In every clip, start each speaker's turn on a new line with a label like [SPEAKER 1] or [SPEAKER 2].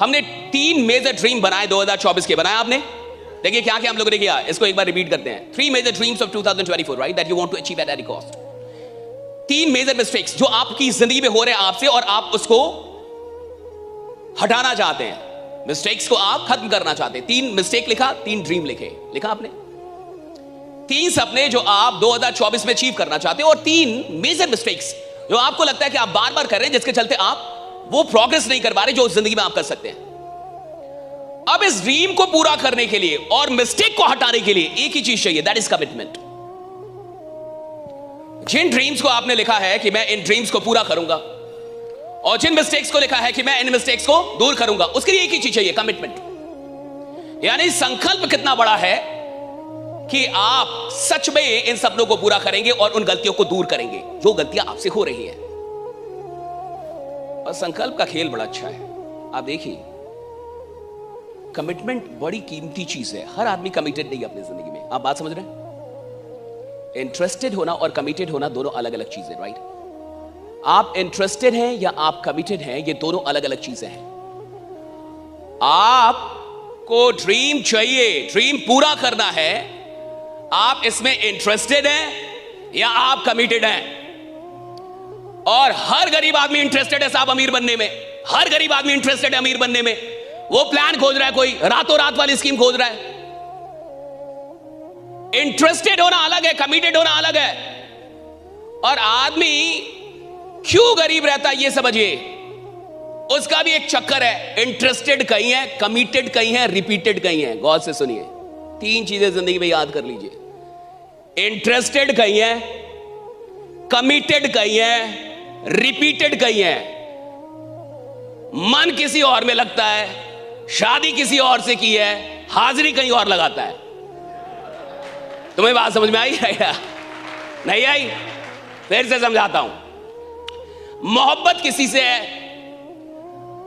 [SPEAKER 1] हमने 3 major dream बनाए 2024 के। बनाया आपने? देखिए क्या क्या हम लोगों ने किया, इसको एक बार रिपीट करते हैं। 3 major dreams of 2024, right, that you want to achieve at any cost. 3 major mistakes जो आपकी जिंदगी में हो रहे हैं आपसे और आप उसको हटाना चाहते हैं, मिस्टेक्स को आप खत्म करना चाहते हैं। 3 मिस्टेक लिखा, 3 ड्रीम लिखे, लिखा आपने? 3 सपने जो आप 2024 में अचीव करना चाहते हैं और 3 मेजर मिस्टेक्स जो आपको लगता है कि आप बार बार कर रहे हैं, जिसके चलते आप वो प्रोग्रेस नहीं कर पा रहे जो जिंदगी में आप कर सकते हैं। अब इस ड्रीम को पूरा करने के लिए और मिस्टेक को हटाने के लिए एक ही चीज चाहिए, दैट इज कमिटमेंट। जिन ड्रीम्स को आपने लिखा है कि मैं इन ड्रीम्स को पूरा करूंगा और जिन मिस्टेक्स को लिखा है कि मैं इन मिस्टेक्स को दूर करूंगा, उसके लिए एक ही चीज चाहिए, कमिटमेंट। यानी संकल्प कितना बड़ा है कि आप सच में इन सपनों को पूरा करेंगे और उन गलतियों को दूर करेंगे जो गलतियां आपसे हो रही हैं। और संकल्प का खेल बड़ा अच्छा है। आप देखिए, कमिटमेंट बड़ी कीमती चीज है। हर आदमी कमिटेड नहीं है अपनी जिंदगी में। आप बात समझ रहे हैं? इंटरेस्टेड होना और कमिटेड होना दोनों अलग अलग चीजें, राइट? आप इंटरेस्टेड हैं या आप कमिटेड हैं, ये दोनों अलग अलग चीजें हैं। आपको ड्रीम चाहिए, ड्रीम पूरा करना है, आप इसमें इंटरेस्टेड हैं या आप कमिटेड हैं? और हर गरीब आदमी इंटरेस्टेड है साहब अमीर बनने में। हर गरीब आदमी इंटरेस्टेड है अमीर बनने में। वो प्लान खोज रहा है, कोई रातों रात वाली स्कीम खोज रहा है। इंटरेस्टेड होना अलग है, कमिटेड होना अलग है। और आदमी क्यों गरीब रहता है ये समझिए, उसका भी एक चक्कर है। इंटरेस्टेड कहीं है, कमिटेड कहीं है, रिपीटेड कहीं है। गौर से सुनिए, 3 चीजें जिंदगी में याद कर लीजिए। इंटरेस्टेड कहीं है, कमिटेड कहीं है, रिपीटेड कहीं है। मन किसी और में लगता है, शादी किसी और से की है, हाजिरी कहीं और लगाता है। तुम्हें बात समझ में आई है? नहीं आई? फिर से समझाता हूं। मोहब्बत किसी से है,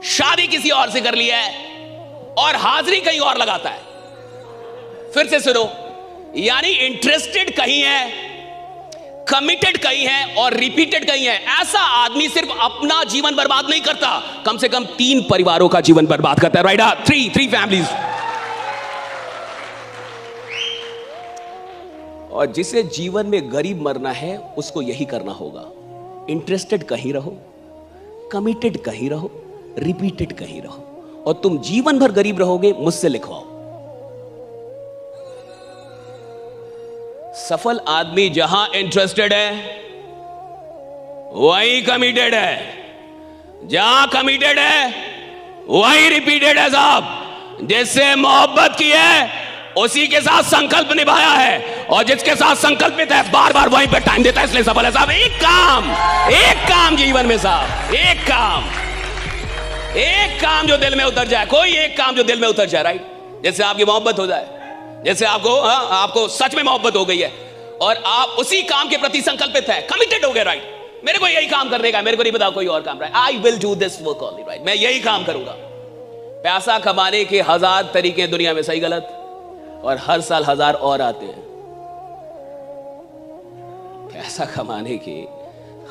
[SPEAKER 1] शादी किसी और से कर लिया है और हाजिरी कहीं और लगाता है। फिर से सुनो, यानी इंटरेस्टेड कहीं है, कमिटेड कहीं है और रिपीटेड कहीं है। ऐसा आदमी सिर्फ अपना जीवन बर्बाद नहीं करता, कम से कम 3 परिवारों का जीवन बर्बाद करता है, राइट? 3 फैमिलीज। और जिसे जीवन में गरीब मरना है उसको यही करना होगा। इंटरेस्टेड कहीं रहो, कमिटेड कहीं रहो, रिपीटेड कहीं रहो, और तुम जीवन भर गरीब रहोगे। मुझसे लिखवाओ। सफल आदमी जहां इंटरेस्टेड है वही कमिटेड है, जहां कमिटेड है वही रिपीटेड है साहब। जिससे मोहब्बत की है उसी के साथ संकल्प निभाया है, और जिसके साथ संकल्पित है बार बार वहीं पे टाइम देता है, इसलिए सफल है साहब। एक काम जीवन में साहब, एक काम जो दिल में उतर जाए, कोई एक काम जो दिल में उतर जाए, राइट? जैसे आपकी मोहब्बत हो जाए, जैसे आपको सच में मोहब्बत हो गई है और आप उसी काम के प्रति संकल्पित है, कमिटेड हो गए, राइट? मेरे को यही काम करने का, मेरे को नहीं पता कोई और काम, right? I will do this work only, right? मैं यही काम करूंगा। पैसा कमाने के 1000 तरीके दुनिया में, सही गलत, और हर साल 1000 और आते हैं। पैसा कमाने के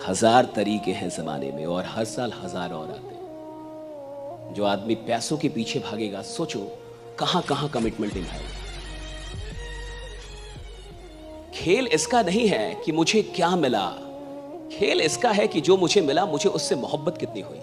[SPEAKER 1] 1000 तरीके हैं जमाने में और हर साल 1000 और आते हैं। जो आदमी पैसों के पीछे भागेगा, सोचो कहां कहां कमिटमेंट निभाएगा। खेल इसका नहीं है कि मुझे क्या मिला, खेल इसका है कि जो मुझे मिला मुझे उससे मोहब्बत कितनी हुई।